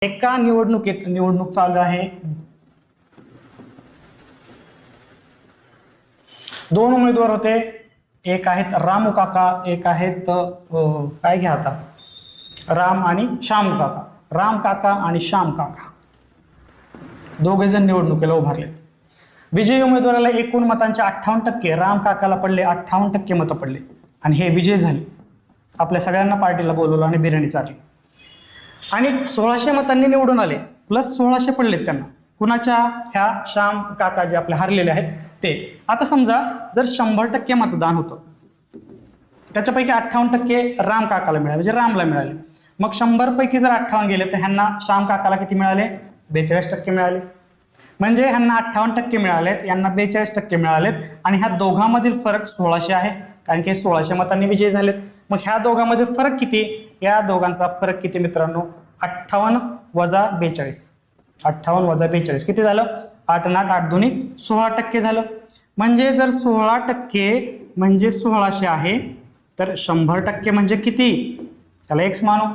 एका निवडणुकीत निवडणूक चालू आहे, दोन उमेदवार होते, एक आहेत रामू काका, एक आहेत काय घ्या आता राम आणि श्याम काका, राम काका आणि श्याम काका, दोघे जण निवडणुकीला उभारले. विजयी उमेदवाराला एकूण मतांचे 58%, राम काकाला पडले 58% मतं पडले आणि हे विजय झाले. आपल्या सगळ्यांना पार्टीला बोलवलं आणि बिर्याणी चालली आणि 1600 मतांनी निवडून आले, प्लस 1600 पडलेत त्यांना. कुणाच्या? ह्या श्याम काका जे आपले हरलेले आहेत ते. आता समजा जर 100% मतदान होतं, त्याच्यापैकी 58% राम काकाला मिळाले, म्हणजे रामला मिळाले. मग 100 पैकी जर 58 गेले तर ह्यांना श्याम काकाला किती मिळाले? 42% मिळाले. म्हणजे ह्यांना 58% मिळालेत, यांना 42% मिळालेत आणि ह्या दोघांमधील फरक 1600 आहे, कारण की 1600 मतांनी विजयी झालेत. मग ह्या दोघांमधील फरक किती? या दोघांचा फरक किती मित्रांनो? 58 वजा 42. 58 वजा 42 किती झालं? 8 आणि 8 दोन्ही 16% झालं. म्हणजे जर 16% म्हणजे 1600 आहे, तर 100% म्हणजे किती? त्याला x मानू,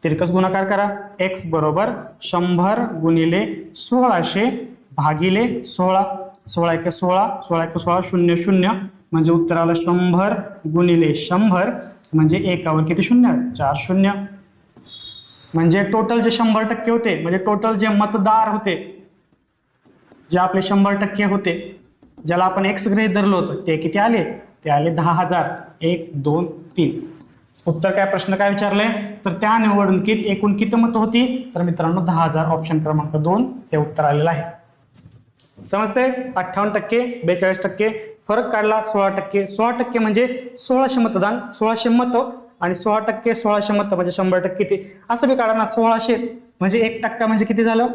तिरकस गुणाकार करा. x बरोबर 100 गुणिले 1600 भागिले 16. 16 1 16, 16 1 16, 0 0 म्हणजे उत्तर आलं 100 गुणिले 100 म्हणजे एकावर किती शून्य? 4 शून्य. म्हणजे टोटल जे 100% होते, म्हणजे टोटल जे मतदार होते, जे आपले 100% होते, ज्याला आपण x गृहीत धरलं होतं, ते किती आले? ते आले 10,000. 1 2 3. उत्तर काय? प्रश्न काय विचारले? तर त्या निवडणुकीत एकूण किती मतं होती? तर मित्रांनो 10,000. ऑप्शन क्रमांक 2 हे उत्तर आलेलं आहे. समजते? 58%, 42%, फरक काढला 16%. 16% म्हणजे 1600 मतदान, 1600 मतं आणि 16% 1600 मतं म्हणजे 100% किती? असं बी काढा ना. 1600 म्हणजे 1% म्हणजे किती झालं?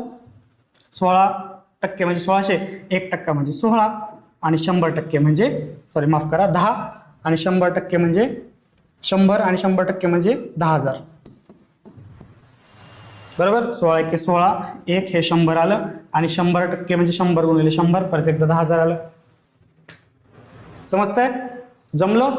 16% म्हणजे 1600, 1% म्हणजे 16 आणि 100% म्हणजे सॉरी माफ करा 10 आणि 100% म्हणजे 100 आणि 100% म्हणजे 10,000. बरोबर? 16 1 16, 1 हे 100 आलं आणि 100% म्हणजे 100 गुणिले 100 परत एकदा 10,000 आलं. समजतंय? जमलं?